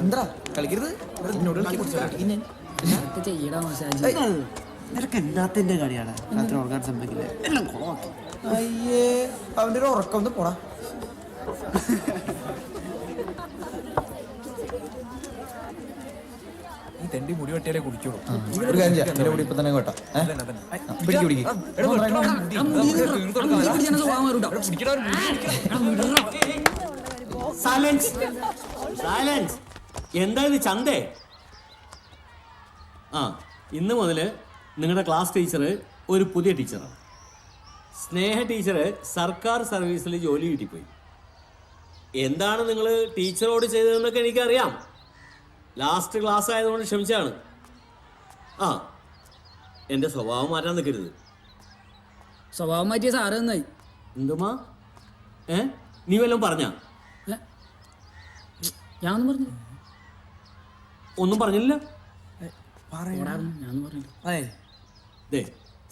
എന്താ കളിക്കരുത് നിനക്ക് എന്നാത്തിന്റെ കളിയാണ് രാത്രി ഉറങ്ങാൻ സമ്മതിക്കില്ല എല്ലാം കുളമാക്കി. അയ്യേ അവന്റെ ഒരു ഉറക്കം ഒന്ന് പോടാ. തെണ്ടി മുടി വെട്ടിയാലേ കുടിക്കുള്ളൂ. ഒരു കാര്യം ചെയ്യാം, എന്റെ മുടി ഇപ്പൊ തന്നെ കേട്ടാ. എന്താ ഇത് ചന്തേ? ആ, ഇന്ന് മുതൽ നിങ്ങളുടെ ക്ലാസ് ടീച്ചർ ഒരു പുതിയ ടീച്ചറാണ്. സ്നേഹ ടീച്ചർ സർക്കാർ സർവീസിൽ ജോലി കിട്ടിപ്പോയി. എന്താണ് നിങ്ങൾ ടീച്ചറോട് ചെയ്തതെന്നൊക്കെ എനിക്കറിയാം. ലാസ്റ്റ് ക്ലാസ് ആയതുകൊണ്ട് ക്ഷമിച്ചാണ്. ആ, എൻ്റെ സ്വഭാവം മാറ്റാൻ നിൽക്കരുത്. സ്വഭാവം മാറ്റിയ സാറ് നന്നായി. എന്തുമാ? നീ വല്ലതും പറഞ്ഞാ? ഞാനൊന്നും പറഞ്ഞു. ഒന്നും പറഞ്ഞില്ല.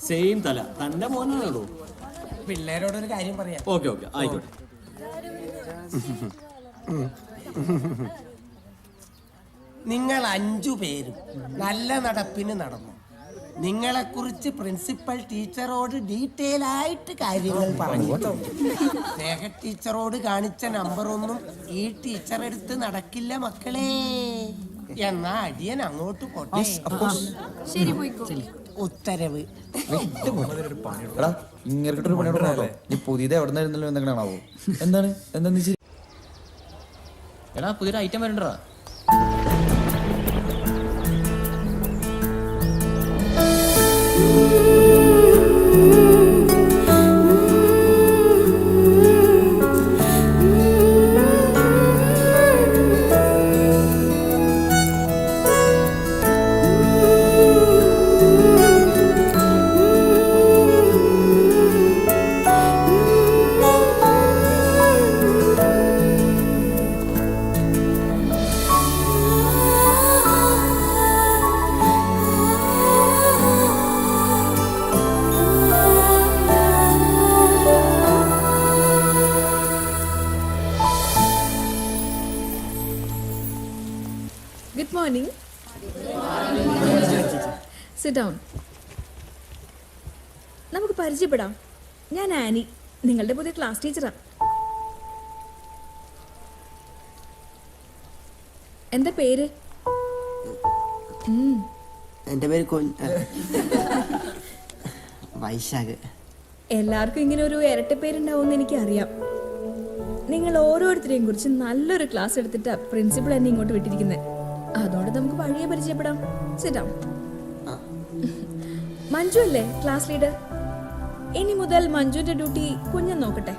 സെയിം തല തന്റെ മോനാണോ? പിള്ളേരോടൊരു കാര്യം പറയാം. ഓക്കെ ഓക്കെ ആയിക്കോട്ടെ. നിങ്ങൾ 5 പേരും നല്ല നടപ്പിന് നടന്നു. നിങ്ങളെക്കുറിച്ച് പ്രിൻസിപ്പൽ ടീച്ചറോട് ഡീറ്റെയിൽ ആയിട്ട് കാര്യങ്ങൾ പറഞ്ഞു. സ്നേഹ ടീച്ചറോട് കാണിച്ച നമ്പറൊന്നും ഈ ടീച്ചർ എടുത്ത് നടക്കില്ല മക്കളെ. എന്നാ അടിയൻ അങ്ങോട്ട് പോട്ടെ. ഉത്തരവ്. ഇങ്ങനൊരു പണിയോടെ നീ പുതിയത് എവിടെ നിന്നായിരുന്നല്ലോ എന്തെങ്കിലാണാവോ? എന്താണ് എന്താ ശരി? എടാ പുതിയൊരു item വരണ്ടാ. Good morning. Sit down. നമുക്ക് പരിചയപ്പെടാം. ഞാൻ ആനി, നിങ്ങളുടെ പുതിയ ക്ലാസ് ടീച്ചറാണ്. എന്താ പേര്? എന്റെ പേര് വൈശാഖ്. എല്ലാവർക്കും ഇങ്ങനെ ഒരു ഇരട്ട പേരുണ്ടാവുമെന്ന് എനിക്കറിയാം. നിങ്ങൾ ഓരോരുത്തരെയും കുറിച്ച് നല്ലൊരു ക്ലാസ് എടുത്തിട്ടാ പ്രിൻസിപ്പൾ എന്നെ ഇങ്ങോട്ട് വിട്ടിരിക്കുന്നത്. അതുകൊണ്ട് നമുക്ക് വഴിയെ പരിചയപ്പെടാം. സിറ്റാം. മഞ്ജു അല്ലേ ക്ലാസ് ലീഡർ? ഇനി മുതൽ മഞ്ജുവിന്റെ ഡ്യൂട്ടി കുഞ്ഞൻ നോക്കട്ടെ.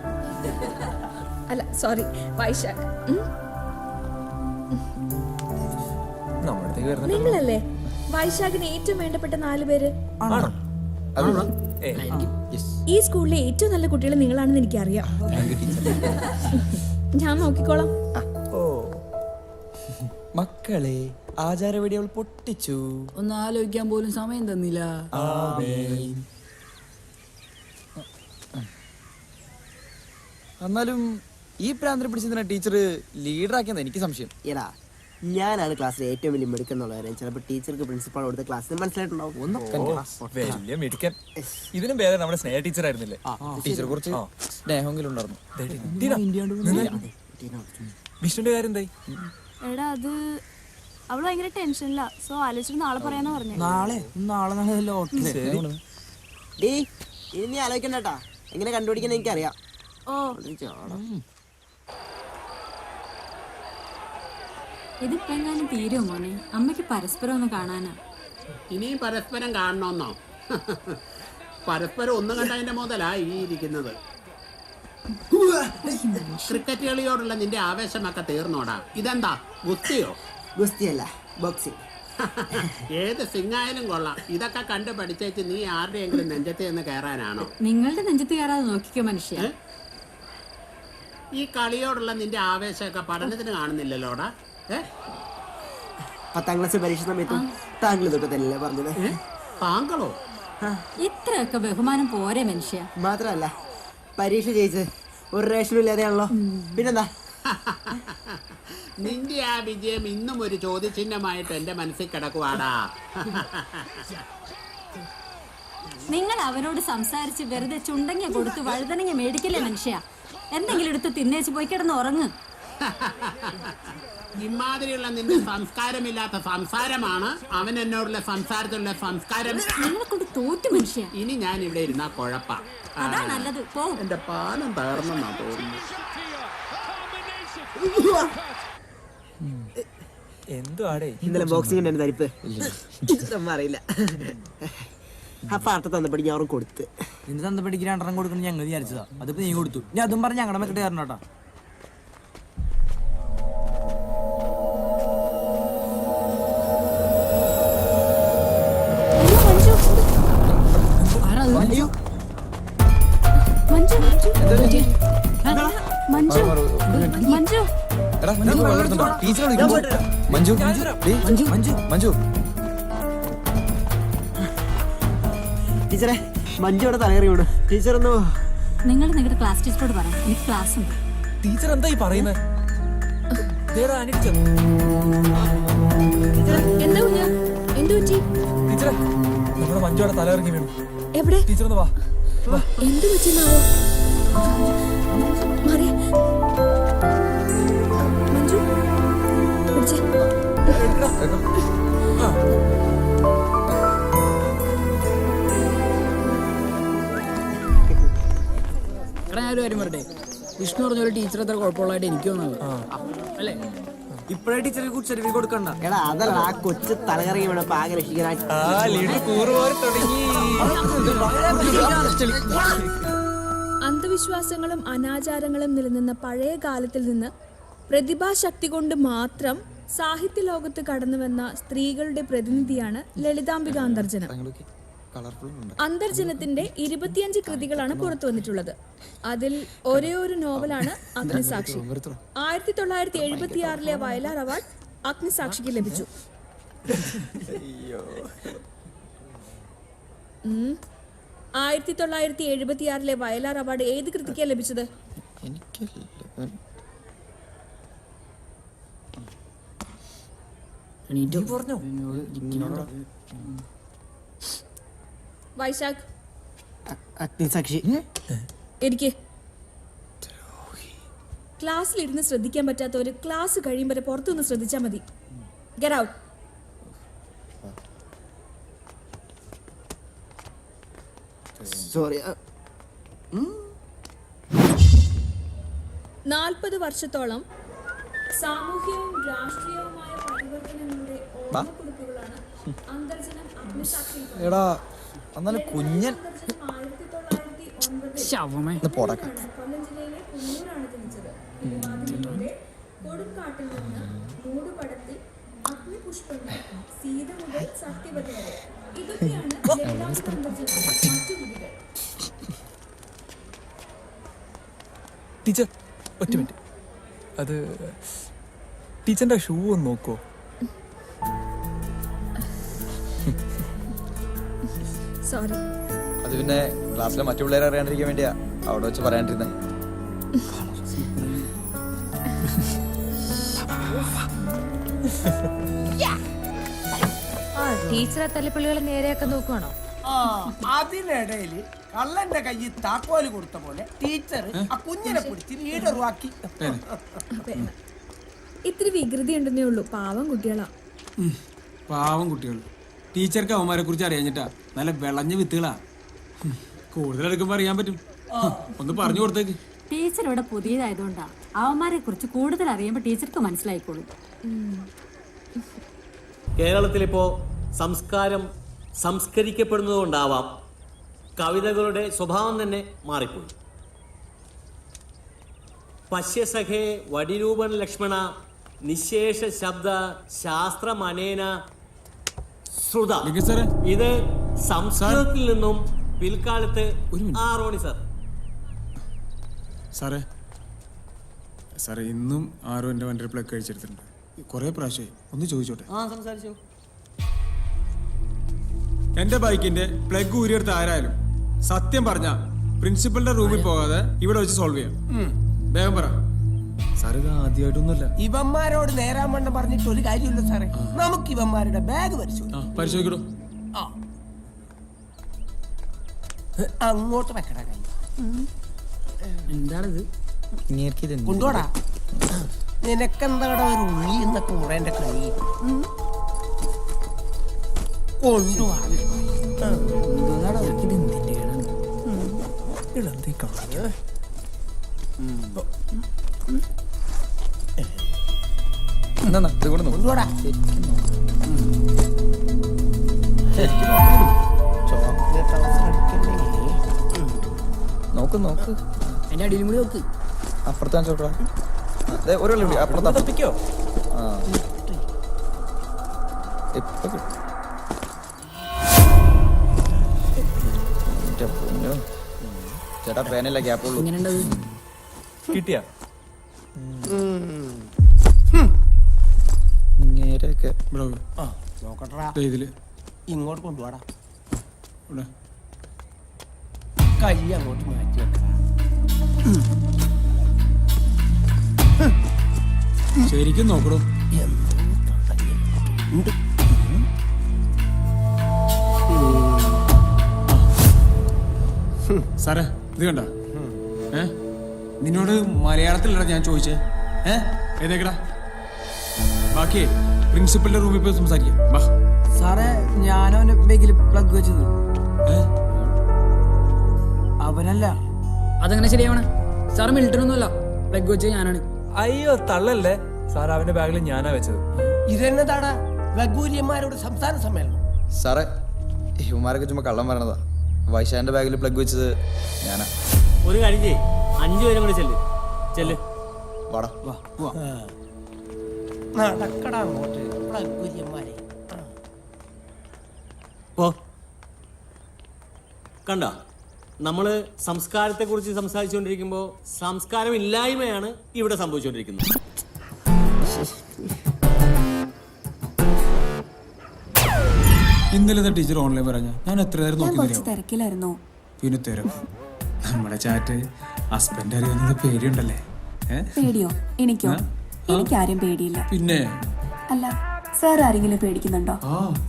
അല്ല സോറി, വൈശാഖ്. നിങ്ങളല്ലേ വൈശാഖിന് ഏറ്റവും വേണ്ടപ്പെട്ട 4 പേര്? ഈ സ്കൂളിലെ ഏറ്റവും നല്ല കുട്ടികൾ നിങ്ങളാണെന്ന് എനിക്കറിയാം. ഞാൻ നോക്കിക്കോളാം. മക്കളെ ആചാരവെടികൾ പൊട്ടിച്ചു. ഒന്ന് ആലോചിക്കാൻ പോലും സമയം തന്നില്ല. എന്നാലും ഈ പ്രാന്തരം പിടിച്ചതിനാ ടീച്ചർ ലീഡറാക്കിയെന്ന് എനിക്ക് സംശയം. എടാ, ഞാനാണ് ക്ലാസ്സിലെ ഏറ്റവും വലിയ മിടുക്കെന്നുള്ളവരെ ചിലപ്പോൾ ടീച്ചർക്ക് പ്രിൻസിപ്പാൾ കൊടുത്ത ക്ലാസ്സിൽ മനസ്സിലായിട്ടുണ്ടാവും. വലിയ മിടുക്കൻ. ഇതിനും പേര് നമ്മുടെ സ്നേഹ ടീച്ചർ ആയിരുന്നില്ലേ? ടീച്ചറെ കുറിച്ച് സ്നേഹമെങ്കിലും ഉണ്ടായിരുന്നു. വിഷ്ണുന്റെ കാര്യം എന്തായി? എടാ അത് അവള് ഭയങ്കര ടെൻഷനില്ല. സോ ആലോചിച്ചിട്ട് നാളെ പറയാന്ന് പറഞ്ഞു. നാളെ ഇനി നീ ആലോചിക്കണ്ടേട്ടാ. എങ്ങനെ കണ്ടുപിടിക്കാൻ എനിക്കറിയാം. ഇതിപ്പോ എങ്ങാനും തീരുമോ മോനെ? അമ്മയ്ക്ക് പരസ്പരം ഒന്ന് കാണാനാ. ഇനിയും പരസ്പരം കാണണമെന്നോ? പരസ്പരം ഒന്നും കണ്ടതിന്റെ മുതലാ ഈ ഇരിക്കുന്നത്. ക്രിക്കറ്റ് കളിയോടുള്ള നിന്റെ ആവേശമൊക്കെ തീർന്നോടാ. ഇതെന്താ ഗുസ്തിയോ? ഗുസ്തിയല്ല, ബോക്സിംഗ്. ഏത് സിംഗായാലും കൊള്ളാം. ഇതൊക്കെ കണ്ടു പഠിച്ചേച്ച് നീ ആരുടെയെങ്കിലും നെഞ്ചത്ത് നിന്ന് കയറാനാണോ? നിങ്ങളുടെ നെഞ്ചത്ത് കയറാതെ നോക്കിക്കോ മനുഷ്യ. ഈ കളിയോടുള്ള നിന്റെ ആവേശമൊക്കെ പഠനത്തിന് കാണുന്നില്ലല്ലോടാ. 10ാം ക്ലാസ് പരീക്ഷ സമയത്തും താങ്കൾ ഇതൊക്കെ തന്നെയല്ലേ പറഞ്ഞത്? താങ്കളോ? ഇത്രയൊക്കെ ബഹുമാനം പോരെ മനുഷ്യ. മാത്രല്ല പരീക്ഷ ജയിച്ച് ഒരു റേഷനും ഇല്ലാതെയാണല്ലോ. പിന്നെന്താ നിന്റെ ആ വിജയം ഇന്നും ഒരു ചോദ്യചിഹ്നമായിട്ട് എന്റെ മനസ്സിൽ കിടക്കുവാടാ. നിങ്ങൾ അവരോട് സംസാരിച്ച് വെറുതെ ചുണ്ടങ്ങ കൊടുത്ത് വഴുതനങ്ങ മേടിക്കില്ലേ മനുഷ്യ? എന്തെങ്കിലും എടുത്ത് തിന്നേച്ച് പോയി കിടന്ന് ഉറങ്ങ്. ഇമാതിരിയുള്ള നിന്റെ സംസ്കാരമില്ലാത്ത സംസാരമാണ് അവൻ എന്നോടുള്ള സംസാരത്തിലുള്ള സംസ്കാരം. നിങ്ങളെ കൊണ്ട് തോറ്റു മനുഷ്യ. ഇനി ഞാൻ ഇവിടെ ഇരുന്നാ കുഴപ്പ. അതാ നല്ലത്. പോ. എന്റെ പാലം തകർന്നെന്നാ തോന്നുന്നു. എന്തുവാടേ ഇന്നലെ ബോക്സിംഗ് തരിപ്പ് ഇതൊന്നും അറിയില്ല. അപ്പൊ അർത്ഥ തന്നപ്പടി ഞാൻ അവർക്ക് കൊടുത്ത്. നിന്റെ തന്നപ്പടിക്ക് 2 കൊടുക്കണം ഞങ്ങൾ വിചാരിച്ചതാ. അതിപ്പോ നീ കൊടുത്തു. ഞാൻ അതും പറഞ്ഞ് ഞങ്ങളുടെ മെക്കിട്ട് കയറണോട്ടാ. അയ്യോ മഞ്ജു മഞ്ജു മഞ്ജു എടാ ടീച്ചറെ വിളിക്കുമ്പോ മഞ്ജു മഞ്ജു മഞ്ജു മഞ്ജു ടീച്ചറെ മഞ്ജു ഇവിടെ തലകറി വീണു. ടീച്ചർ ഒന്ന് നിങ്ങൾ നിങ്ങളുടെ ക്ലാസ് ടീച്ചറോട് പറയാം, എനിക്ക് ക്ലാസ് ഉണ്ട്. ടീച്ചർ എന്താ ഈ പറയുന്നത്? എന്താ കുഞ്ഞാ? എന്ത് പറ്റി? ടീച്ചറെ നമ്മുടെ മഞ്ജുവിടെ തലയിറങ്ങി വീണു. എവിടെ? ടീച്ചർ ഒന്ന് വാ. എന്ത് പറ്റിയെന്നാവോ? മാറി മഞ്ജു പിടിച്ചേ. എടാ ഞാനൊരു കാര്യം പറയട്ടെ, വിഷ്ണു പറഞ്ഞൊരു ടീച്ചർ അത്ര കുഴപ്പമുള്ളതായിട്ട് എനിക്ക് തോന്നുന്നത് അല്ലേ? ഇപ്പഴേ ടീച്ചറെ കുറിച്ച് സർട്ടിഫിക്കറ്റ് കൊടുക്കണ്ട. എടാ അതല്ല, ആ കൊച്ചു തലകറി വീണപ്പോ ആകെ രക്ഷിക്കാൻ. അന്ധവിശ്വാസങ്ങളും അനാചാരങ്ങളും നിലനിന്ന പഴയ കാലത്തിൽ നിന്ന് പ്രതിഭാശക്തി കൊണ്ട് മാത്രം സാഹിത്യ ലോകത്ത് കടന്നുവന്ന സ്ത്രീകളുടെ പ്രതിനിധിയാണ് ലളിതാംബിക അന്തർജനം. അന്തർജനത്തിന്റെ 25 കൃതികളാണ് പുറത്തു വന്നിട്ടുള്ളത്. അതിൽ ഒരേ ഒരു നോവലാണ് അഗ്നിസാക്ഷി. 1976 വയലാർ അവാർഡ് അഗ്നിസാക്ഷിക്ക് ലഭിച്ചു. 1976 വയലാർ അവാർഡ് ഏത് കൃതിക്കാണ് ലഭിച്ചത്? വൈശാഖ് അഗ്നിസാക്ഷി. എനിക്ക് ക്ലാസ്സിലിരുന്ന് ശ്രദ്ധിക്കാൻ പറ്റാത്തവര് ക്ലാസ് കഴിയും വരെ പുറത്തുനിന്ന് ശ്രദ്ധിച്ചാൽ മതി. Get out. സോറി. 40 വർഷത്തോളം സാമൂഹ്യവും രാഷ്ട്രീയവുമായ പരിവർത്തനങ്ങളുടെ ഓർമ്മക്കുറിപ്പുകളാണ് അന്തർജനം അഗ്നിസാക്ഷി. എടാ എന്നാലും കുഞ്ഞൻ ശവമേ കൊല്ലം ജില്ലയിലെ കുന്നൂരാണ് ജനിച്ചത്. കൊടുങ്കാട്ടിൽ നിന്ന് മൂടുപടത്തിൽ അഗ്നിപുഷ്പങ്ങൾ, സീത മുതൽ സത്യവതി വരെ, ഇതൊക്കെയാണ് ലളിതാംബിക അന്തർജനത്തിന്റെ മറ്റു കൃതികൾ. ടീച്ചർ ഒറ്റ മിനിറ്റ്, അത് ടീച്ചറിന്റെ ഷൂ ഒന്ന് നോക്കുവോ? സോറി. അത് പിന്നെ ക്ലാസ്സിലെ മറ്റു പിള്ളേരെ അറിയാണ്ടിരിക്കാൻ വേണ്ടിയാ അവിടെ വെച്ച് പറയാണ്ടിരുന്നത്. ടീച്ചറെ തല്ലിപ്പള്ളികളെ നേരെയാക്കാൻ നോക്കുവാണോ? അതിനിടയിൽ കള്ളന്റെ കയ്യിൽ താക്കോല് കൊടുത്ത പോലെ ടീച്ചർ ആ കുഞ്ഞിനെ പിടിച്ച് ലീഡറുവാക്കി. ഇത്തിരി വികൃതി ഉണ്ടെന്നേ ഉള്ളൂ. പാവം കുട്ടികളാ. പാവം കുട്ടികൾ. ടീച്ചർക്ക് അവന്മാരെ കുറിച്ച് അറിയാഞ്ഞിട്ടാ. നല്ല വിളഞ്ഞ വിത്തുകളാ. കൂടുതൽ എടുക്കുമ്പോ അറിയാൻ പറ്റും. ഒന്ന് പറഞ്ഞു കൊടുത്തേക്ക്. ടീച്ചർ ഇവിടെ പുതിയതായതുകൊണ്ടാ. അവന്മാരെ കുറിച്ച് കൂടുതൽ അറിയുമ്പോൾ ടീച്ചർക്ക് മനസ്സിലായിക്കോളും. കേരളത്തിലിപ്പോ സംസ്കാരം സംസ്കരിക്കപ്പെടുന്നതുകൊണ്ടാവാം കവിതകളുടെ സ്വഭാവം തന്നെ മാറിപ്പോയി. പശ്യസഖേ വടിരൂപൻ ലക്ഷ്മണ നിശേഷ ശബ്ദ ശാസ്ത്രമനേന ശ്രുത. ഇത് സംസ്കൃതത്തിൽ നിന്നും പിൽക്കാലത്ത് റോണി സാറേ ഇന്നും ആരോ എന്റെ വണ്ടി പ്ലഗ് കഴിച്ചെടുത്തിട്ടുണ്ട്. കുറെ പ്രാവശ്യമായി. ഒന്ന് ചോദിച്ചോട്ടെ? സംസാരിച്ചോ. എന്റെ ബൈക്കിന്റെ പ്ലഗ് ഊരിയെടുത്ത് ആരായാലും സത്യം പറഞ്ഞ പ്രിൻസിപ്പലിന്റെ റൂമിൽ പോകാതെ ഇവിടെ വെച്ച് സോൾവ് ചെയ്യാം. വേഗം പറ. സാർ ഇത് ആദ്യമായിട്ടൊന്നുമല്ല. ഇവന്മാരോട് നേരാൻ വണ്ണം പറഞ്ഞിട്ട് ഒരു കാര്യമില്ല സാറേ. നമുക്ക് ഇവന്മാരുടെ ബാഗ് പരിശോധിക്കാം. പരിശോധിക്കടോ. അങ്ങോട്ട് വെക്കട കൈ. എന്താണിത്? കൊണ്ടോടാ. നിനക്കെന്താടാ ഒരു ഉള്ളി എന്നൊക്കെ ഉടേന്റെ കൈ കൊണ്ടുപോവാ. കൊണ്ടുപോടാ. ചോക്ലേറ്റ് അവസരം അടിക്കല്ലേ. നോക്ക് നോക്ക്, അതിന്റെ അടിയിലും കൂടി നോക്ക്. അപ്പുറത്താൻ ചോട്ടാ. ഒരു അപ്പുറത്ത് തപ്പിക്കോ. ആ ഇപ്പൊ കിട്ടും. ചേട്ടാ പേനല്ല ഗ്യാപ്പുള്ളൂ. എങ്ങനെയുണ്ടത്? കിട്ടിയാ? ഇങ്ങനെയൊക്കെ നോക്കട്ടാ. ഇതില് ഇങ്ങോട്ട് കൊണ്ടുപോടാ. ഇവിടെ കൈ അങ്ങോട്ട് മാറ്റി വെക്കാം. ശരിക്കും നോക്കണോ. സാറേ ഇത് കണ്ട. നിന്നോട് മലയാളത്തിലല്ല ഞാൻ ചോദിച്ചേ. ഏതേക്കടാ ബാക്കി പ്രിൻസിപ്പലിന്റെ റൂമിൽ പോയി സംസാരിക്കാം. വാ. സാറേ ഞാനവന്റെ ബാഗിൽ പ്ലഗ് വെച്ചത്. അവനല്ല. അതെങ്ങനെ ശരിയാവണേ? സാറ് മിലിറ്ററി ഒന്നുമല്ല, പ്ലഗ് വെച്ചത് ഞാനാണ്. അയ്യോ തള്ളല്ലേ സാർ, അവന്റെ ബാഗിൽ ഞാനാ വെച്ചത്. ഇതെന്നതാടാ ലഘൂര്യന്മാരോട് സംസ്ഥാന സമ്മേളനം? സാറേ ഇവന്മാരൊക്കെ ചുമ്മാ കള്ളം പറഞ്ഞതാ. വൈശാന്റെ ബാഗിൽ പ്ലഗ് വെച്ചത് ഞാനാ. ഒരു കാര്യം ചെയ്യ്, 5 പേരും കൂടെ ചെല്ല്. വാടാ. നടക്കടാ അങ്ങോട്ട് ലഘൂര്യന്മാരെ. കണ്ട, നമ്മള് സംസ്കാരത്തെ കുറിച്ച് സംസാരിച്ചുകൊണ്ടിരിക്കുമ്പോ സംസ്കാരം ഇല്ലായ്മയാണ് ഇവിടെ സംഭവിച്ചുകൊണ്ടിരിക്കുന്നത്. ഇന്നലെ ടീച്ചർ ഓൺലൈൻ പറഞ്ഞ ഞാൻ എത്ര നേരം തിരക്കിലായിരുന്നു. പിന്നെ തിരക്കും. നമ്മുടെ ചാറ്റ് ഹസ്ബൻഡ് അറിയാവുന്നത് പേടിയുണ്ടല്ലേ? പേടിയോ? എനിക്കോ? എനിക്കാരും പേടിയില്ല. പിന്നെ അല്ല സാർ ആരെങ്കിലും പേടിക്കുന്നുണ്ടോ?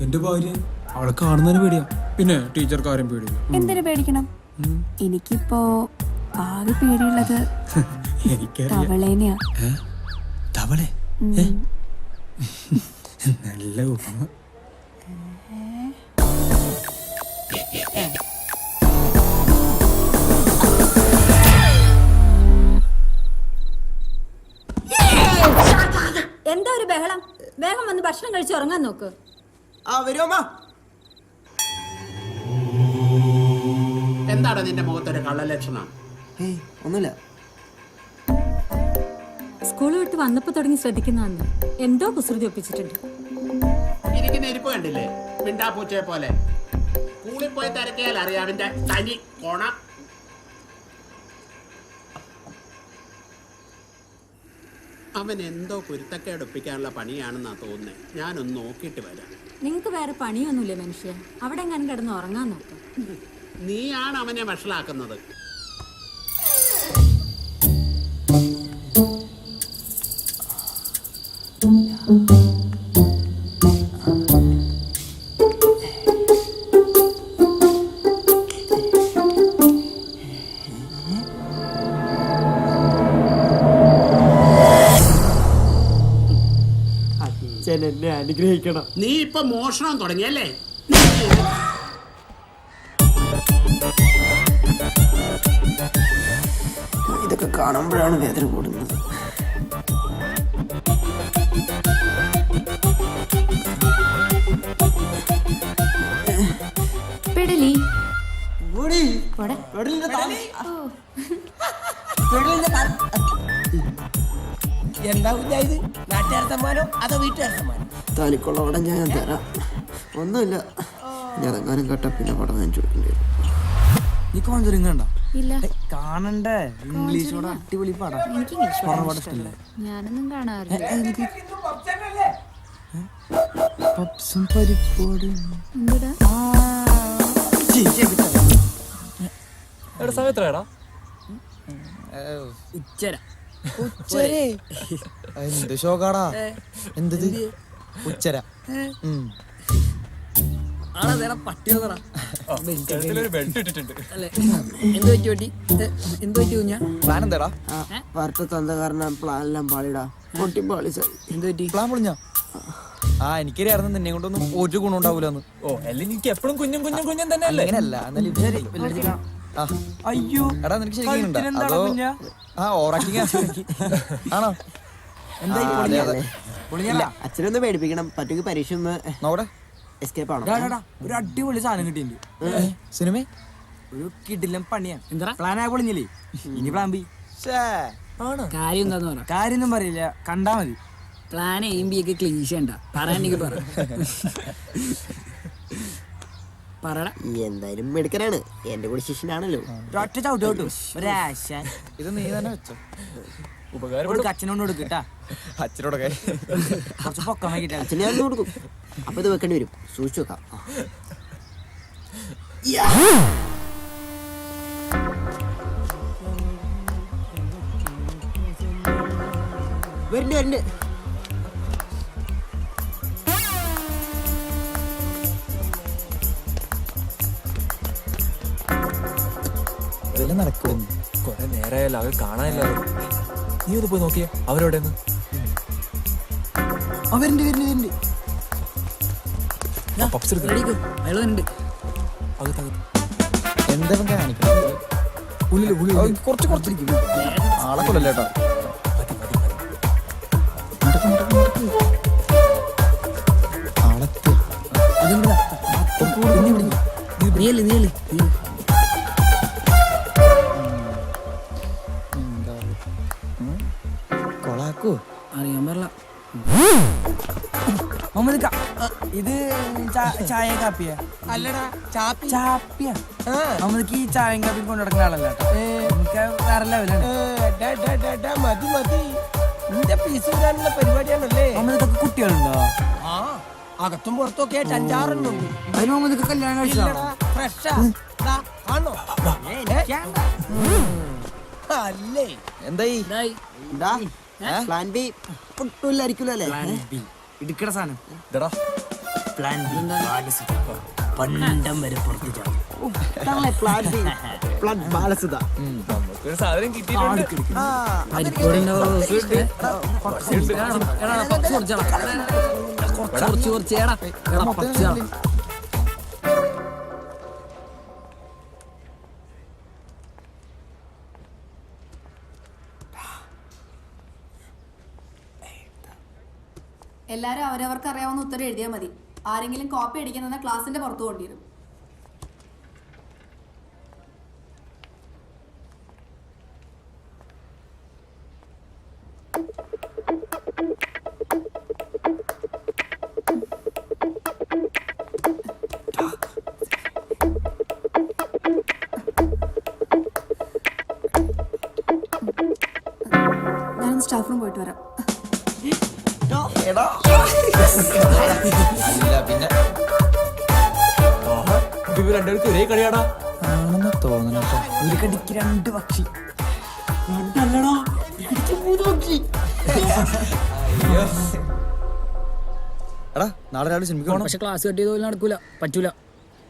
എന്റെ ഭാര്യ, അവളെ കാണുന്നതിന് പേടിയാ. പിന്നെ ടീച്ചർക്ക് ആരും പേടിയില്ല. എന്തിനു പേടിക്കണം? എനിക്കിപ്പോ ആകെ പേടിയുള്ളത് തവളേനെയാ. തവളെ? നല്ല ഉപമ. എന്താ ഒരു ബഹളം? വേഗം വന്ന് ഭക്ഷണം കഴിച്ച് ഉറങ്ങാൻ നോക്ക്. എന്താണ് നിന്റെ മുഖത്തൊരു കള്ളലക്ഷണം? ഒന്നുമില്ല. സ്കൂൾ വിട്ട് വന്നപ്പോ തുടങ്ങി ശ്രദ്ധിക്കുന്നതാണ്. എന്തോ കുസൃതി ഒപ്പിച്ചിട്ടുണ്ട്. ഇരിക്കുന്ന ഇരിപ്പ് കണ്ടില്ലേ, മിണ്ടാപ്പൂച്ചയെ പോലെ. സ്കൂളിൽ പോയി തിരക്കിയാൽ അറിയാം അവന്റെ തനി കോണ. അവൻ എന്തോ കുരുത്തക്കേട് ഒപ്പിക്കാനുള്ള പണിയാണെന്നാ തോന്നുന്നത്. ഞാനൊന്ന് നോക്കിയിട്ട് വരാം. നിങ്ങക്ക് വേറെ പണിയൊന്നുമില്ലേ മനുഷ്യ? അവിടെ എങ്ങനെ കിടന്ന് ഉറങ്ങാൻ നോക്കാം. നീയാണ് അവനെ വഷളാക്കുന്നത്. എന്നെ അനുഗ്രഹിക്കണം. നീ ഇപ്പൊ മോഷണം തുടങ്ങിയല്ലേ? ഇതൊക്കെ കാണുമ്പോഴാണ് വേദന കൂടുന്നത്. പെടലി എന്താ കുഞ്ഞായത്? നാട്ടുകാർ സമ്മാനോ അതോ വീട്ടുകാർ സമ്മാനോ? താലിക്കുള്ള പടം ഞാൻ തരാം. ഒന്നുമില്ല, ഞാൻ എങ്ങാനും കേട്ട പിന്നെ പടം ഞാൻ ചോദിക്കേണ്ടി വരും. നീ കോൺജറിങ് കണ്ടോ? ഇല്ല. കാണണ്ടേ? ഇംഗ്ലീഷോടെ അടിപൊളി പടം. എനിക്ക് ഇംഗ്ലീഷ് പടം ഇഷ്ടമല്ല. ഞാനൊന്നും കാണാറില്ല. പപ്സും പരിപ്പോടും. എന്താ എടാ സമയത്രടാ? ഉച്ചര ഉച്ചരേ എന്ത് ഷോക്കാടാ? എന്തത് ഉച്ചര? ആളെന്താ പട്ടി വന്നടാ? കഴുത്തിലൊരു ബെൽറ്റ് ഇട്ടിട്ടുണ്ട്. അല്ലേ എന്ത് പറ്റി പറ്റി എന്ത് പറ്റി കുഞ്ഞാ? പ്ലാൻ എന്താടാ? വറുത്ത തന്ന കാരണം പ്ലാൻ എല്ലാം പാളിടാ പൊട്ടി പാളി സാർ. എന്ത് പറ്റി? പ്ലാൻ പൊളിഞ്ഞാ? എനിക്കറിയായിരുന്നു നിന്നെ കൊണ്ടൊന്നും ഒരു ഗുണം ഉണ്ടാവൂലെന്ന്. ഓ അല്ലെങ്കിൽ എനിക്ക് എപ്പോഴും കുഞ്ഞും തന്നെ അല്ലേ? അങ്ങനെയല്ല. അയ്യോ എടാ നിനക്ക് ശരിക്കും അതോ ഓവറാക്ടിങ് ആണോ? എന്തായി അച്ഛനൊന്ന് പേടിപ്പിക്കണം, പറ്റുമെങ്കിൽ പരീക്ഷ ഒന്ന് നോടെ എസ്കേപ്പ് ആണോ? ഒരു അടിപൊളി സാധനം കിട്ടിയിട്ടുണ്ട്. സിനിമ ഒരു കിടിലം പണിയാ. എന്താ പ്ലാൻ ആയ പൊളിഞ്ഞില്ലേ, ഇനി പ്ലാൻ ബി. കാര്യം എന്താന്ന് പറ. കാര്യൊന്നും പറയില്ല, കണ്ടാ മതി. പ്ലാൻ എയും ബി ഒക്കെ ക്ലീശ ഉണ്ടാ പറയാനെനിക്ക് പറ. പറടാ. എന്തായാലും മെടുക്കനാണ്, എന്റെ കൂടെ ശിഷ്യനാണല്ലോ. ഒറ്റ ചവിട്ട് ചവിട്ടു ഒരാശ. ഇത് നീ തന്നെ വെച്ചോ. ഉപകാരപ്പെടും. അച്ഛനോട് കൊടുക്കട്ടാ, അച്ഛനോടൊക്കെ കുറച്ച് പൊക്കം വൈകിട്ടാ. അച്ഛനെ ഞാൻ കൊടുക്കും. അപ്പൊ ഇത് വെക്കേണ്ടി വരും, സൂക്ഷിച്ചു വെക്കാം. വരുന്നുണ്ട്. ഇതെല്ലാം നടക്കും. കൊറേ നേരമായല്ലോ അവർ കാണാനില്ല. നീ ഒന്ന് പോയി നോക്കിയേ അവരോടെ വരുന്നുണ്ട്. പപ്സ് എടുത്ത് റെഡിക്കോ അയാൾ ഉണ്ട്. എന്താ കാണിക്കുന്നത്? കുറച്ചിരിക്കും ആളെ കൊല്ലല്ലേട്ടാ. നീയല്ലേ കൊളാക്കോ? അറിയാൻ പാടില്ല. ഇത് ചായ കാപ്പിയാ? അല്ലടാ ചാപ്പി. ചാപ്പിയാ? നമുക്ക് ഈ ചായയും കാപ്പിയും കൊണ്ടു നടക്കുന്ന ആളല്ല, നമുക്ക് വേറെ ലെവലാണ്. മതി മതി, നിന്റെ പീസ് വരാനുള്ള പരിപാടിയാണല്ലേ? ഇതൊക്കെ കുട്ടികളുണ്ടോ? ആ അകത്തും പുറത്തൊക്കെ ആയിട്ട് 5-6 അതിന് മുമ്പ് നിനക്ക് കല്യാണം കഴിച്ചോ? ഫ്രഷാ ആണോ? അല്ലേ എന്തായി? പ്ലാൻ ബി പൊട്ടില്ലായിരിക്കും അല്ലേ? ഇടുക്കട സാധനം പ്ലാൻ ബി പണ്ടം വരെ പുറത്തു ചാടും. Plan B plan Balasudha. നമുക്കൊരു സാധനം കിട്ടിയിട്ടുണ്ട്. എല്ലാരും അവരവർക്ക് അറിയാവുന്ന ഉത്തരം എഴുതിയാൽ മതി. ആരെങ്കിലും കോപ്പി അടിക്കുന്ന ക്ലാസിന്റെ പുറത്തു കൊണ്ടിരും. ഞാൻ സ്റ്റാഫ് റൂം പോയിട്ട് വരാം. പിന്നെ ഇവർ രണ്ടുപേർക്ക് ഒരേ കളിയാടാ ആണെന്ന് തോന്നണ. ഒരു കടിക്ക് 2 പക്ഷി. എടാ നാളെ രാവിലെ സിനിമയ്ക്ക് പോകണം. പക്ഷെ ക്ലാസ് കട്ട് ചെയ്ത് നടക്കൂല, പറ്റൂല.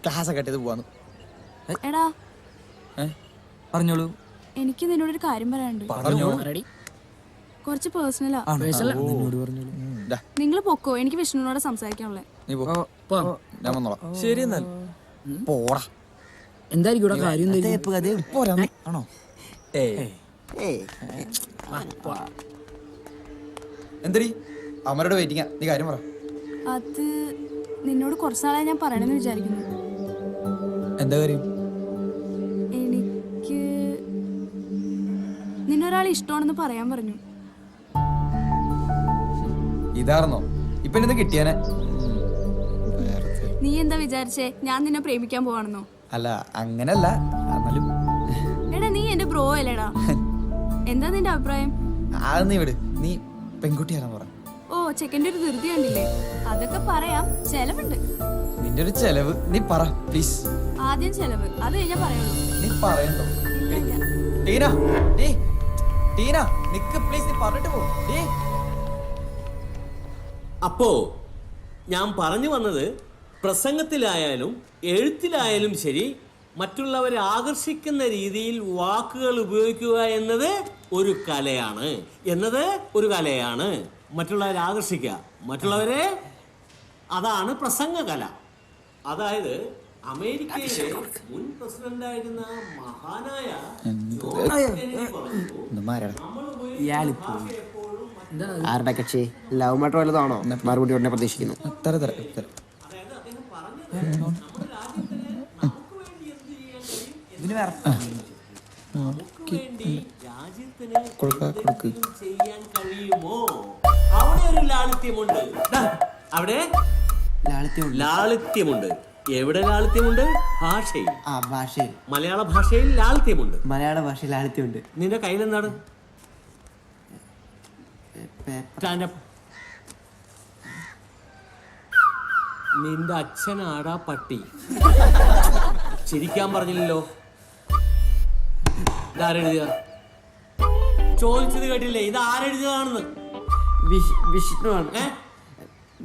ക്ലാസ് കട്ട് ചെയ്ത് പോവാന്ന്. എടാ പറഞ്ഞോളൂ. എനിക്ക് നിന്നോടൊരു കാര്യം പറയാനുണ്ട്. റെഡി? കുറച്ച് പേഴ്സണലാ. നിങ്ങൾ പൊക്കോ, എനിക്ക് വിഷ്ണുവിനോട് സംസാരിക്കാനുള്ളേ. നീ പോ, ഞാൻ വന്നോളാം. ശരി എന്നാൽ പോടാ. എന്തായിരിക്കും ഇവിടെ കാര്യം? പോരാ ആണോ? എന്തടി അമരോട് വെയിറ്റിംഗാ, നീ കാര്യം പറ. അത് നിന്നോട് കുറച്ച് നാളെ ഞാൻ പറയണമെന്ന് വിചാരിക്കുന്നു. എന്താ കാര്യം? എനിക്ക് നിന്നൊരാൾ ഇഷ്ടമാണെന്ന് പറയാൻ പറഞ്ഞു. ഇതാർന്നോ ഇപ്പൊ ഇത് കിട്ടിയാനെ? നീ എന്താ വിചാരിച്ചേ ഞാൻ നിന്നെ പ്രേമിക്കാൻ പോവാണെന്നോ? അല്ല അങ്ങനല്ല, എന്നാലും എടാ നീ എന്റെ ബ്രോ അല്ലേടാ. എന്താ നിന്റെ അഭിപ്രായം? അത് നീ വിട്, നീ പെൺകുട്ടിയാണെന്ന് പറ. ഓ ചെക്കൻ്റെ ഒരു ധൃതി കണ്ടില്ലേ? അതൊക്കെ പറയാം, ചെലവുണ്ട്. നിന്റെ ഒരു ചെലവ് നീ പറ പ്ലീസ്. ആദ്യം ചെലവ്, അത് കഴിഞ്ഞാ പറയുള്ളൂ. നീ പറയണ്ടോ? ടീന നിക്ക് പ്ലീസ്, നീ പറഞ്ഞിട്ട് പോ. അപ്പോ ഞാൻ പറഞ്ഞു വന്നത്, പ്രസംഗത്തിലായാലും എഴുത്തിലായാലും ശരി, മറ്റുള്ളവരെ ആകർഷിക്കുന്ന രീതിയിൽ വാക്കുകൾ ഉപയോഗിക്കുക എന്നത് ഒരു കലയാണ്. മറ്റുള്ളവരെ ആകർഷിക്കുക, മറ്റുള്ളവരെ, അതാണ് പ്രസംഗ കല. അതായത് അമേരിക്കയിലെ മുൻ പ്രസിഡന്റായിരുന്ന മഹാനായ ആരുടെ കക്ഷി? ലവ് മാറ്റർ വല്ലതാണോ? മറുപടി ഉടനെ പ്രതീക്ഷിക്കുന്നു. ചെയ്യാൻ കഴിയുമോ? അവിടെ ഒരു ലാളിത്യമുണ്ട്. അവിടെ ലാളിത്യമുണ്ട്. എവിടെ ലാളിത്യമുണ്ട്? ഭാഷയിൽ. ഭാഷയിൽ, മലയാള ഭാഷയിൽ ലാളിത്യമുണ്ട്. മലയാള ഭാഷയിൽ ലാളിത്യമുണ്ട്. നിന്റെ കയ്യിലെന്താണ്? സ്റ്റാൻഡപ്പ്. നിന്റെ അച്ഛനാടാ പട്ടി. ചിരിക്കാൻ പറഞ്ഞില്ലല്ലോ. ഇതാരെഴുതിയ? ചോദിച്ചത് കേട്ടില്ലേ? ഇത് ആരെഴുതിയതാണെന്ന്? വിഷ്ണു ആണ്.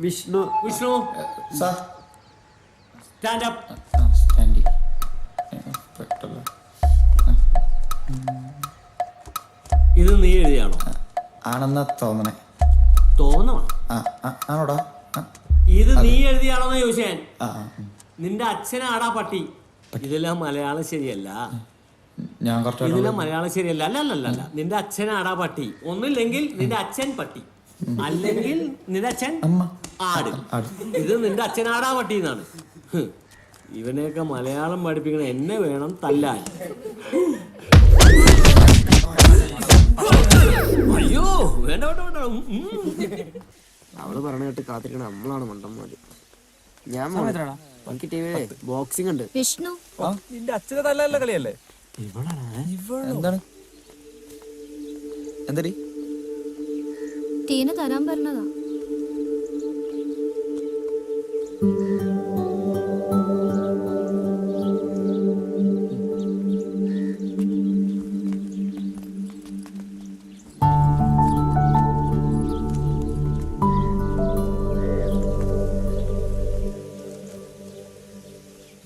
വിഷ്ണു. സ്റ്റാൻഡപ്പ്. ഇത് നീ എഴുതിയാണോ? ആണെന്നാ തോന്നണേ. തോന്നണം. ആണോടാ? ഇത് നീ എഴുതിയാണോന്ന് ചോദിച്ചാൻ. നിന്റെ അച്ഛനാടാ പട്ടി. ഇതെല്ലാം മലയാളം ശരിയല്ല. ഇതിലെല്ലാം മലയാളം ശരിയല്ല. അല്ല. നിന്റെ അച്ഛനാടാ പട്ടി. ഒന്നില്ലെങ്കിൽ നിന്റെ അച്ഛൻ പട്ടി, അല്ലെങ്കിൽ നിന്റെ അച്ഛൻ ആട്. ഇത് നിന്റെ അച്ഛനാടാ പട്ടി എന്നാണ്. ഇവനെയൊക്കെ മലയാളം പഠിപ്പിക്കണ എന്നെ വേണം തല്ലാൻ. അയ്യോ വേണ്ട. അവള് പറഞ്ഞ കേട്ട് കാത്തിരിക്കണ നമ്മളാണ് മണ്ടന്മാര്. ഞാൻ എനിക്ക് ടിവിയിലെ ബോക്സിംഗ് ഉണ്ട്. വിഷ്ണു, നിന്റെ അച്ഛനെ തല്ലല്ല കളിയല്ലേ? എന്താണ്? എന്തടി? ടീന തരാൻ പറഞ്ഞതാ.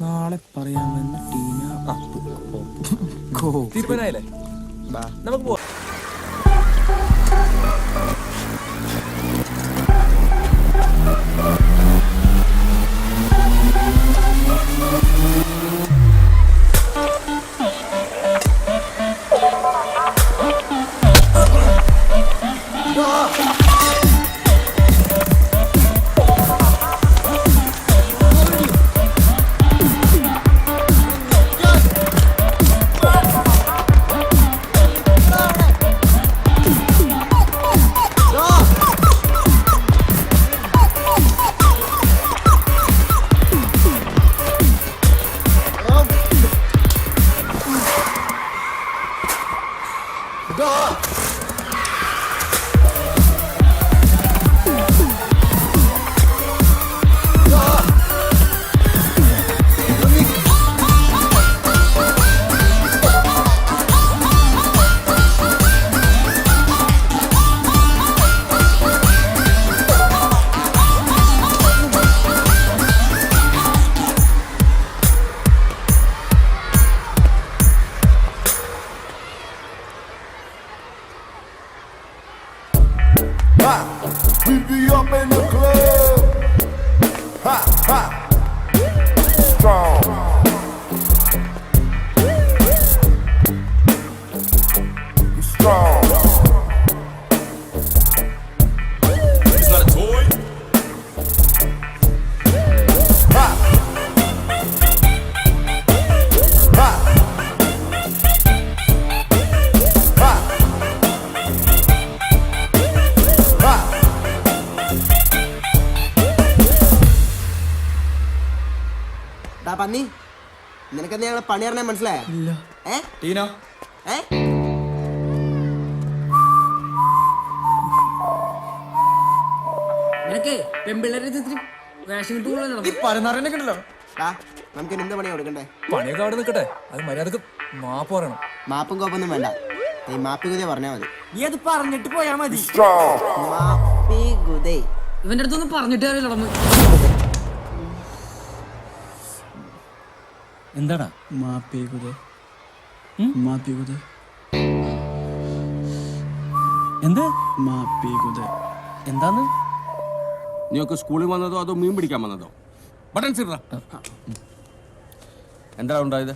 നാളെ പറയാമെന്ന് ടീന. തീരുമാനായില്ലേ? നമുക്ക് പോവാം. We be up in the club. Ha ha. Strong. You strong. It's not a toy. Ha. Ha. Ha. പന്നി, നിനക്കെന്താ ഞങ്ങളെ പണി അറിഞ്ഞാൽ മനസ്സിലായ? ടീന നിനക്ക് പെമ്പിള്ളേരെ വേഷം കിട്ടുമല്ലോ. നമുക്ക് എന്ത് പണിയാ കൊടുക്കണ്ടേ? പണിയൊക്കെ അവിടെ നിൽക്കട്ടെ. അത് മര്യാദക്ക് മാപ്പ് പറയണം. മാപ്പും കോപ്പൊന്നും വേണ്ട. നീ മാപ്പി ഗുദേ പറഞ്ഞാ മതി. നീ അത് പറഞ്ഞിട്ട് പോയാ മതി. മാപ്പി ഗുദേ. ഇവന്റെ അടുത്തൊന്നും പറഞ്ഞിട്ട് കാര്യമില്ല. എന്താടാ മാപ്പി ഗുദേ. മാപ്പി ഗുദേ. എന്ത് മാപ്പി ഗുദേ. എന്താന്ന്? നീയൊക്കെ സ്കൂളിൽ വന്നതോ അതോ മീൻ പിടിക്കാൻ വന്നതോ? ബട്ടൺസ് ഇട. എന്താ ഉണ്ടായത്?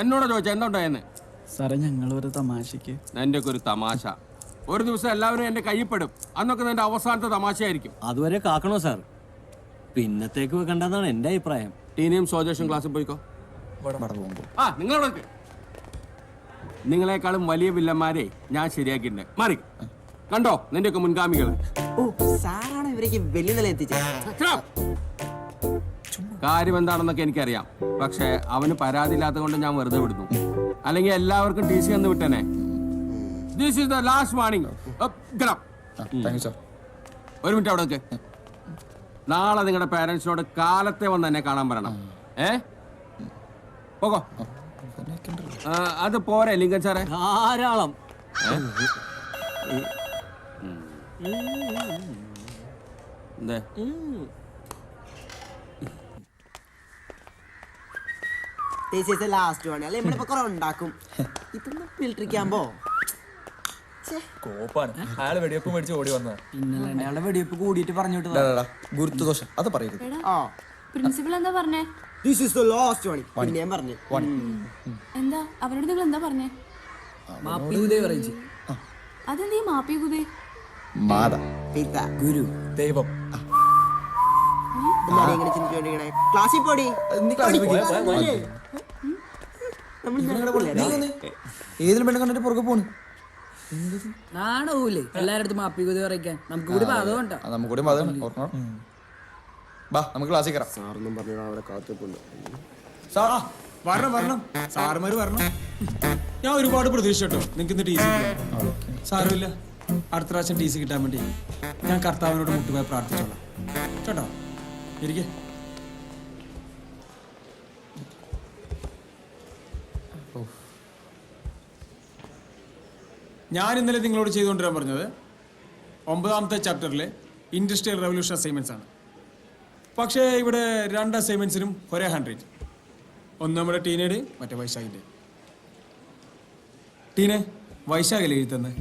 എന്നോട് ചോദിച്ചാ എന്താ ഉണ്ടായെന്ന്? സാറേ ഞങ്ങളൊരു തമാശക്ക്. എൻ്റെ ഒക്കെ ഒരു തമാശ. ഒരു ദിവസം എല്ലാവരും എൻ്റെ കയ്യിൽപ്പെടും. അന്നൊക്കെ നിന്റെ അവസാനത്തെ തമാശയായിരിക്കും. അതുവരെ കാക്കണോ സാർ? പിന്നത്തേക്ക് വെക്കണ്ടെന്നാണ് എൻ്റെ അഭിപ്രായം. ടീനിയും സോജേഷൻ ക്ലാസ്സിൽ പോയിക്കോ. ആ നിങ്ങളോട് നിങ്ങളെക്കാളും വലിയ വില്ലന്മാരെ ഞാൻ ശരിയാക്കിയിട്ടുണ്ട്. മാറി കണ്ടോ നിന്റെയൊക്കെ മുൻഗാമികൾ. ഓ സാറാണ് ഇവരേക്ക് വലിയ നില എത്തിച്ചത്. കാര്യം എന്താണെന്നൊക്കെ എനിക്കറിയാം. പക്ഷെ അവന് പരാതി ഇല്ലാത്തത് കൊണ്ട് ഞാൻ വെറുതെ വിടുന്നു. അല്ലെങ്കിൽ എല്ലാവർക്കും ടി സി എന്ന് വിട്ടനെ. This is the last warning. ഒരു മിനിറ്റ് അവിടെ നിൽക്ക്. നാളെ നിങ്ങളുടെ പേരൻസിനോട് കാലത്തെ വന്ന് എന്നെ കാണാൻ പറയണം. പോകോ. അത് പോരെ ലിംഗൻ സാറേ? ധാരാളം. എന്തേ ലാസ്റ്റ് വേണേ അല്ലെ നമ്മളിപ്പോ കുറെ ഉണ്ടാക്കും. ഇതൊന്നും ഫിൽട്ടറിക്കാമ്പോ കോപ്പാണ്. അയാൾ വെടിവെപ്പ് മേടിച്ച് ഓടി വന്നതാ. പിന്നെ അയാളുടെ വെടിവെപ്പ് കൂടിയിട്ട് പറഞ്ഞു വിട്ടു. ഗുരുത്വദോഷം അത് പറയരുത്. പ്രിൻസിപ്പൾ എന്താ പറഞ്ഞേ? This is the last warning. പിന്നെ ഞാൻ പറഞ്ഞു എന്താ അവരോട് നിങ്ങൾ എന്താ പറഞ്ഞേ? മാപ്പി ഗുദേ പറയിച്ചു. അതെന്തീ മാപ്പി ഗുദേ? മാത പിത ഗുരു ദൈവം. ഇങ്ങനെ ചിന്തിച്ചോണ്ടിരിക്കണേ. ക്ലാസ്സിൽ പോടി. ഏതിലും പെണ്ണ് കണ്ടിട്ട് പുറകെ പോണ്. നാണൂല്ലേ എല്ലാരടുത്തും മാപ്പി ഗുദേ പറയിക്കാൻ? നമുക്ക് കൂടി പാതം ഉണ്ടോ? നമുക്ക് കൂടി മതമാണ് ഓർക്കണം. ബാ നമുക്ക് ക്ലാസ്സിൽ കയറാം. സാറൊന്നും പറഞ്ഞു അവിടെ കാത്തിട്ടുണ്ട്. വരണം വരണം സാറുമാര് വരണം. ഞാൻ ഒരുപാട് പ്രതീക്ഷ കേട്ടോ നിങ്ങൾക്ക് ഇന്ന് ടി സി. സാരമില്ല, അടുത്ത പ്രാവശ്യം ടി സി കിട്ടാൻ വേണ്ടി ഞാൻ കർത്താവിനോട് മുട്ടുപോയി പ്രാർത്ഥിച്ചോളാം കേട്ടോ. ഇരിക്കേ. ഞാൻ ഇന്നലെ നിങ്ങളോട് ചെയ്തുകൊണ്ടിരാൻ പറഞ്ഞത് 9ാമത്തെ ചാപ്റ്ററിലെ ഇൻഡസ്ട്രിയൽ റവല്യൂഷൻ അസൈൻമെന്റ്സ് ആണ്. പക്ഷേ ഇവിടെ 2 അസൈൻമെന്റ്സിനും ഒരേ 100. ഒന്ന് നമ്മുടെ ടീനയുടെ, മറ്റേ വൈശാഖിന്റെ. ടീനെ വൈശാഖല്ലേ എഴുതി തന്നെ?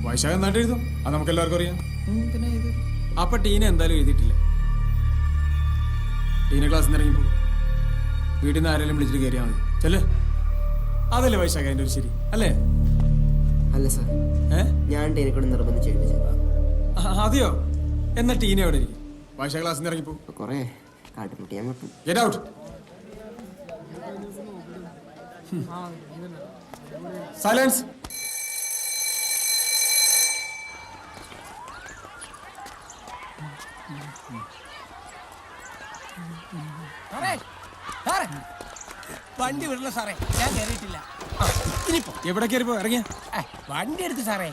വൈശാഖ് നന്നായിട്ട് എഴുതും, അത് നമുക്ക് എല്ലാവർക്കും അറിയാം. അപ്പൊ ടീന എന്തായാലും എഴുതിയിട്ടില്ല. ടീന ക്ലാസ്സിൽ നിന്ന് ഇറങ്ങിപ്പോ വീട്ടിൽ നിന്ന് ആരെങ്കിലും വിളിച്ചിട്ട് കയറിയാൽ മതി. ചെല്ലേ, അതല്ലേ വൈശാഖ് അതിന്റെ ഒരു ശരി അല്ലേ? അല്ല സാർ, ഞാൻ ടീനെ കൊണ്ട് നിർബന്ധിച്ച് എഴുതിച്ചതാ. അതെയോ? എന്നാ ടീന എവിടെ ഇരിക്കും? വൈശാഖ് ക്ലാസ്സിൽ നിന്ന് ഇറങ്ങിപ്പോ. കൊറേ കാട്ടുമുട്ടിയാൻ കിട്ടും. Get out. സൈലൻസ്. വണ്ടി വിടല സാറേ, ഞാൻ കയറിയിട്ടില്ല. എവിടെ കയറിപ്പോ ഇറങ്ങിയ വണ്ടി എടുത്ത് സാറേ.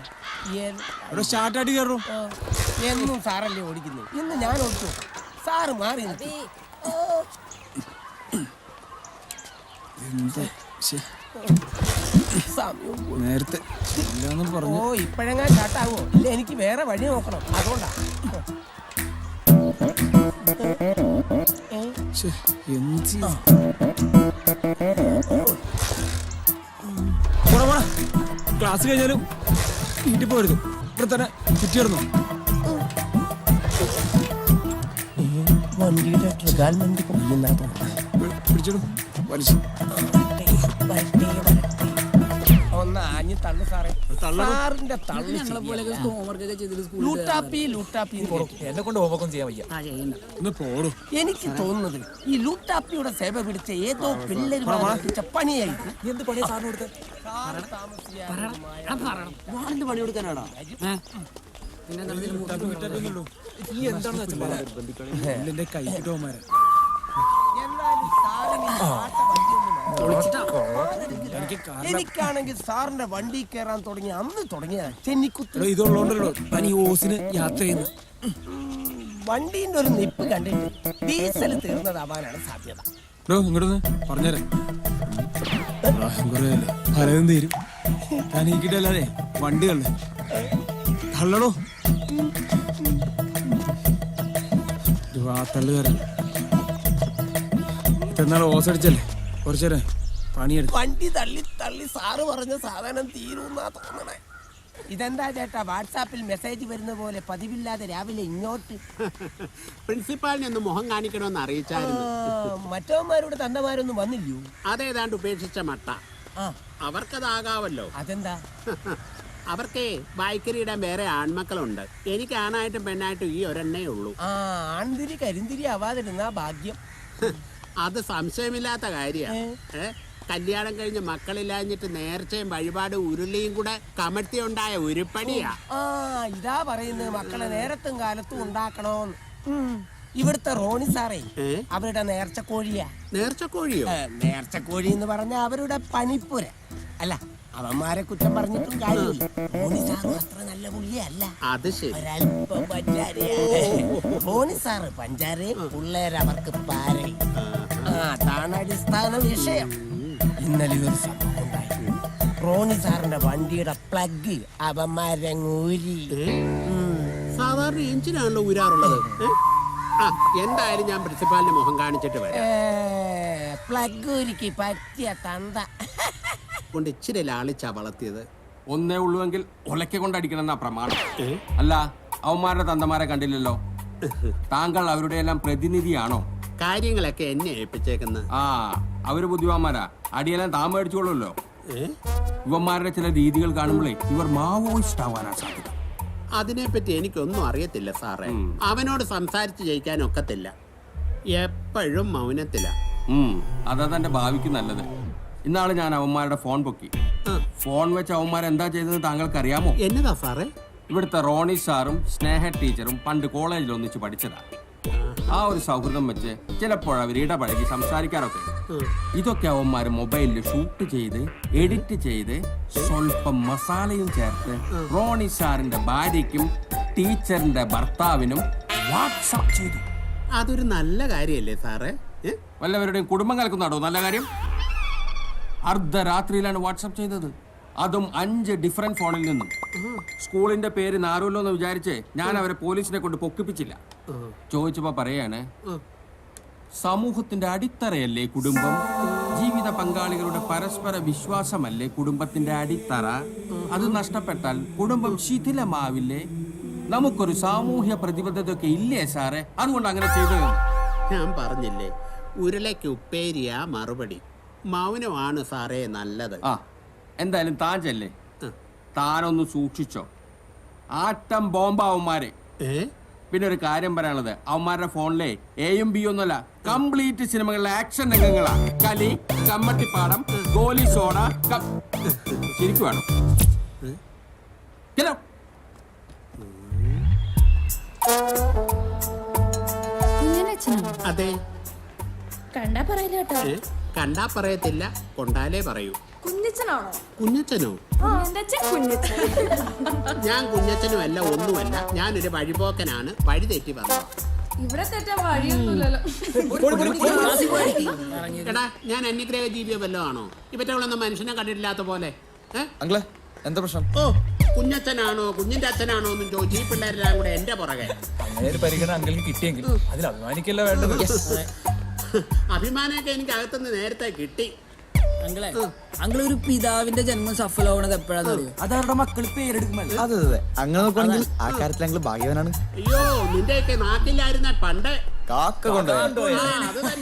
അവിടെ സ്റ്റാർട്ടായിട്ട് കയറും. എന്നും സാറല്ലേ ഓടിക്കുന്നത്, ഇന്ന് ഞാൻ ഓടിച്ചു. സാറ് മാറി നേരത്തെ പറഞ്ഞു. ഓ ഇപ്പഴെങ്ങാൻ ചാട്ടാവോ? ഇല്ല, എനിക്ക് വേറെ വഴി നോക്കണം, അതുകൊണ്ടാ. ക്ലാസ് കഴിഞ്ഞാലും വീട്ടിൽ പോരുന്നു. ഇവിടെ തന്നെ ചുറ്റിയിടുന്നു. വണ്ടിയുടെ ട്രിഗാൽമെന്റ് പിടിച്ചിടും വലിച്ചു. ഒന്ന് ആഞ്ഞ് തള്ളു സാറേ. സാറിന്റെ തള്ളു ലൂട്ടാപ്പി ലൂട്ടാപ്പി എന്നെ കൊണ്ട് ഹോംവർക്കും ചെയ്യാൻ വയ്യ. ഒന്ന് പോടും. എനിക്ക് തോന്നുന്നത് ഈ ലൂട്ടാപ്പിയുടെ സേവ പിടിച്ച ഏതോ പിള്ളേര് പഠിപ്പിച്ച പണിയായി. എന്ത് പണിയാ സാറിന് കൊടുത്തത്? വാളിന്റെ പണി കൊടുക്കാനാടാ. ഈ എന്താണെന്ന് വെച്ചാൽ കൈ കിട്ടുമാരെ എനിക്കാണെങ്കിൽ സാറിന്റെ വണ്ടി കയറാൻ തുടങ്ങിയ അന്ന് തുടങ്ങിയ ചെന്നിക്കുത്ത്. ഇതുള്ളോണ്ടല്ലോ തനി ഓസിന് യാത്ര ചെയ്യുന്നു. വണ്ടീന്റെ ഒരു നിപ്പ് കണ്ടിട്ട് ഡീസൽ തീർന്നതാവാനാണ് സാധ്യത. ഡോ ഇങ്ങോട്ടൊന്ന് പറഞ്ഞുതരാം. പ്രായം കുറയല്ലേ, പലതും തീരും. ഞാൻ ഈക്കിട്ടല്ലാതെ വണ്ടി കള്ളേ കള്ളടോ. തള്ളു തരാം. ഇതെന്നാളെ ഓസടിച്ചല്ലേ കുറച്ചേരെ പണിയെടുത്ത്. വണ്ടി തള്ളി തള്ളി സാറ് പറഞ്ഞ സാധനം തീരുന്നാ തോന്നണേ. ഇതെന്താ ചേട്ടാ വാട്സാപ്പിൽ മെസ്സേജ് വരുന്ന പോലെ പതിവില്ലാതെ രാവിലെ ഇങ്ങോട്ട്? പ്രിൻസിപ്പാളിനെ ഒന്ന് മുഖം കാണിക്കണമെന്ന് അറിയിച്ചായിരുന്നു. മറ്റവന്മാരുടെ തന്തമാരൊന്നും വന്നില്ലയോ? അതേതാണ്ട് ഉപേക്ഷിച്ച മട്ട. അവർക്കതാകാവല്ലോ. അതെന്താ? അവർക്കേ ബൈക്കരിയിടാൻ വേറെ ആൺമക്കളുണ്ട്. എനിക്ക് ആണായിട്ടും പെണ്ണായിട്ടും ഈ ഒരെണ്ണേ ഉള്ളൂ. ആൺതിരി കരിന്തിരി ആവാതിരുന്നാ ഭാഗ്യം. അത് സംശയമില്ലാത്ത കാര്യമാണ്. കല്യാണം കഴിഞ്ഞ് മക്കളില്ലാഞ്ഞിട്ട് നേർച്ചയും വഴിപാട് ഉരുളിയും കൂടെ കമഴ്ത്തി ഉണ്ടായ ഉരുപ്പടിയാ. ഇതാ പറയുന്നത് മക്കളെ നേരത്തും കാലത്തും ഉണ്ടാക്കണോന്ന്. ഇവിടുത്തെ റോണി സാറേ അവരുടെ നേർച്ചക്കോഴിയാ. നേർച്ചക്കോഴിയോ? നേർച്ചക്കോഴി എന്ന് പറഞ്ഞ അവരുടെ പണിപ്പുര. അല്ല, അവന്മാരെ കുറ്റം പറഞ്ഞിട്ടും കാര്യമില്ല. റോണി സാറ് അത്ര നല്ല പുള്ളിയല്ല. അത് ശരി. ഒരല്പം പഞ്ചാരയാ. റോണി സാറ് പഞ്ചാരയും പിള്ളേരവർക്ക് പാരയും. അതാണ് അടിസ്ഥാന വിഷയം. ഇന്നലെ ഒരു സംഭവം ഉണ്ടായി. റോണി സാറിന്റെ വണ്ടിയുടെ പ്ലഗ് അവന്മാരങ്ങൂരി. സാധാരണ എഞ്ചിനാണല്ലോ ഊരാറുള്ളത്. എന്തായാലും ഞാൻ പ്രിൻസിപ്പാലിന്റെ മുഖം കാണിച്ചിട്ട് വരാം. പ്ലഗ് ഊരിക്ക് പറ്റിയ തന്ത കൊണ്ട് ഇച്ചിരി ലാളിച്ചാ വളർത്തിയത്. ഒന്നേ ഉള്ളുവെങ്കിൽ ഒലക്കെ കൊണ്ടടിക്കണം എന്നാ പ്രമാണം. അല്ല, അവന്മാരുടെ തന്തമാരെ കണ്ടില്ലല്ലോ. താങ്കൾ അവരുടെ എല്ലാം പ്രതിനിധിയാണോ? കാര്യങ്ങളൊക്കെ എന്നെ ഏൽപ്പിച്ചേക്കുന്നത്. അവര് ബുദ്ധിമാന്മാരാ. അടിയെല്ലാം താൻ മേടിച്ചോളൂല്ലോ. ഇവന്മാരുടെ ചില രീതികൾ കാണുമ്പോഴേ ഇവർ മാവോയിസ്റ്റ് ആവാനാ സാധ്യത. അതിനെപ്പറ്റി എനിക്കൊന്നും അറിയത്തില്ല സാറേ. അവനോട് സംസാരിച്ച് ജയിക്കാൻ ഒക്കത്തില്ല. എപ്പോഴും മൗനത്തില. അതാ തന്റെ ഭാവിക്ക് നല്ലത്. ഇന്നാള് ഞാൻ അവന്മാരുടെ ഫോൺ പൊക്കി. ഫോൺ വെച്ച് അവന്മാരെന്താ ചെയ്തതെന്ന് താങ്കൾക്ക് അറിയാമോ? എന്നതാ സാറേ? ഇവിടുത്തെ റോണി സാറും സ്നേഹ ടീച്ചറും പണ്ട് കോളേജിൽ ഒന്നിച്ച് പഠിച്ചതാ. ആ ഒരു സൗഹൃദം വെച്ച് ചിലപ്പോൾ അവർ ഇടപഴകി സംസാരിക്കാറൊക്കെ. ഇതൊക്കെ അവന്മാര് മൊബൈലിൽ ഷൂട്ട് ചെയ്ത് എഡിറ്റ് ചെയ്ത് സ്വല്പം മസാലയും ചേർത്ത് റോണി സാറിന്റെ ഭാര്യയ്ക്കും ടീച്ചറിന്റെ ഭർത്താവിനും വാട്സാപ്പ് ചെയ്തു. അതൊരു നല്ല കാര്യല്ലേ സാറേ? വല്ലവരുടെയും കുടുംബം കലക്കുന്നാടോ നല്ല കാര്യം? അർദ്ധരാത്രിയിലാണ് വാട്സാപ്പ് ചെയ്തത്. അതും 5 ഡിഫറെന്റ് ഫോണിൽ നിന്നും. സ്കൂളിന്റെ പേര് നാറുമല്ലോ എന്ന് വിചാരിച്ച് ഞാൻ അവരെ പോലീസിനെ കൊണ്ട് പൊക്കിപ്പിച്ചില്ല. ചോദിച്ചപ്പോ പറയാണ്, സമൂഹത്തിന്റെ അടിത്തറയല്ലേ കുടുംബം, ജീവിത പങ്കാളികളുടെ പരസ്പര വിശ്വാസമല്ലേ കുടുംബത്തിന്റെ അടിത്തറ, അത് നഷ്ടപ്പെട്ടാൽ കുടുംബം ശിഥിലമാവില്ലേ, നമുക്കൊരു സാമൂഹ്യ പ്രതിബദ്ധതയൊക്കെ ഇല്ലേ സാറേ, അതുകൊണ്ട് അങ്ങനെ ചെയ്തത്. ഞാൻ പറഞ്ഞില്ലേ, ഉരുളയ്ക്ക് ഉപ്പേരിയാ മറുപടി. മൗനമാണ് സാറേ നല്ലത്. എന്തായാലും താൻ ചെല്ലേ, താനൊന്ന് സൂക്ഷിച്ചോ. ആട്ടം ബോംബാവന്മാരെ. പിന്നെ ഒരു കാര്യം പറയാനുള്ളത്, അവന്മാരുടെ ഫോണിലെ എയും ബി ഒന്നുമല്ല, കംപ്ലീറ്റ് സിനിമകളിലെ ആക്ഷൻ രംഗങ്ങളാ. കലി, കമ്മട്ടിപ്പാടം, ഗോലി സോഡ. ശരിക്കും വേണം. അതെ, കണ്ടാ പറയില്ല കേട്ടോ. കണ്ടാ പറയത്തില്ല, കൊണ്ടാലേ പറയൂ. കുഞ്ഞച്ചനാണോ? കുഞ്ഞച്ചനോ? ഞാൻ കുഞ്ഞച്ചനും അല്ല, ഒന്നുമല്ല. ഞാനൊരു വഴിപോക്കനാണ്, വഴി തെറ്റി വന്നത്. ഇവിടെ തെറ്റാൻ വഴിയൊന്നുമില്ലല്ലോ. എടാ, ഞാൻ അന്യഗ്രഹ ജീവിയോ വല്ലോ ആണോ? ഇവറ്റകളൊന്നും മനുഷ്യനെ കണ്ടിട്ടില്ലാത്ത പോലെ. എന്താ പ്രശ്നം? ഓ, കുഞ്ഞച്ചനാണോ കുഞ്ഞിന്റെ അച്ഛനാണോ എന്നും ചോദിച്ചു ഈ പിള്ളേരെല്ലാം കൂടെ എന്റെ പുറകെ. അങ്ങനെ ഒരു പരിഗണന അങ്കിൾക്ക് കിട്ടിയെങ്കിൽ അതിൽ അഭിമാനിക്കല്ല വേണ്ടത്. അഭിമാനമൊക്കെ എനിക്ക് അകത്തുനിന്ന് നേരത്തെ കിട്ടി. ഒരു പിതാവിന്റെ ജന്മം സഫലമാവണത് എപ്പോഴാന്ന് അറിയോ? അതവരുടെ മക്കൾ പേരെടുക്കുമല്ലോ. അതെ അതെ, അങ്ങനെ നോക്കുകയാണെങ്കിൽ ആ കാര്യത്തിൽ ഞങ്ങൾ ഭാഗ്യവാനാണ്. അയ്യോ, നിന്റെയൊക്കെ നാട്ടിലായിരുന്ന പണ്ട് കാക്ക കൊണ്ടുപോയി. അത് തന്നെ.